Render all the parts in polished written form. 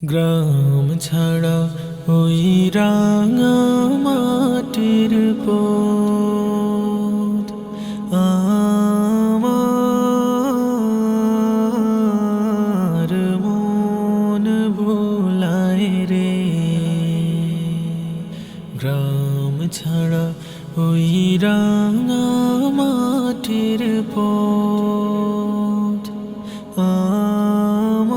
গ্রাম ছাড়া ওই রাঙা মাটির পথ আমার মন ভোলায় রে। গ্রাম ছাড়া ওই রাঙা মাটির পথ আমার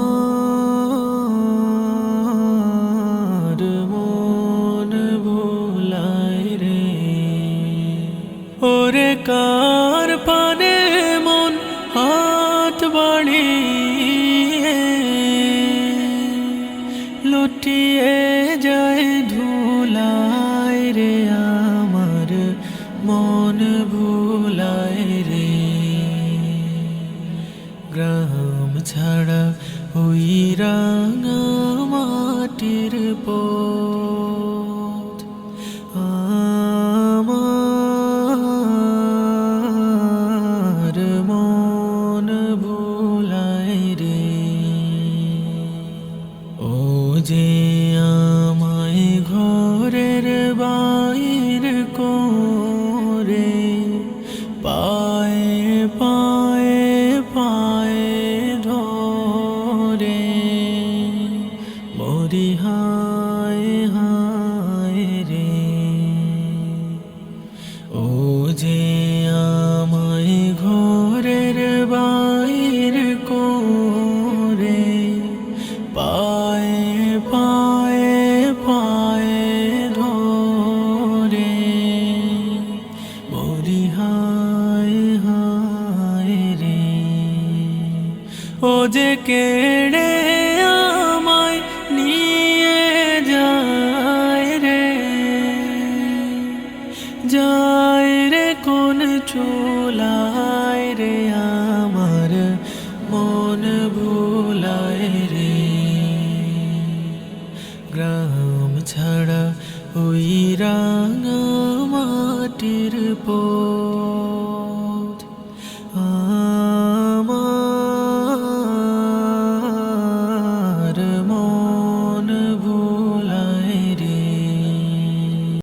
মন ভোলায় রে। ওরে কার পানে মন হাত বাড়িয়ে লুটিয়ে যায় ধুলায় রে। আমার মন ভোলায় রে। গ্রাম ছাড়া ওই রাঙা মাটির পথ আমার মন ভোলায় রে। ও যে আমায় ঘরের বাইর করে পায়ে পায়ে পায়ে ধরে মরি হায় হায় রে। ও যে আমায় ঘরের বাইর করে পায়ে পায়ে পায়ে ধরে মরি হায় হায় রে। ও যে কেড়ে আমায় নিয়ে যায় রে, যায় রে কোন চুলায় রে। আমার মন ভোলায় রে। গ্রাম ছাড়া ওই রাঙা মাটির পথ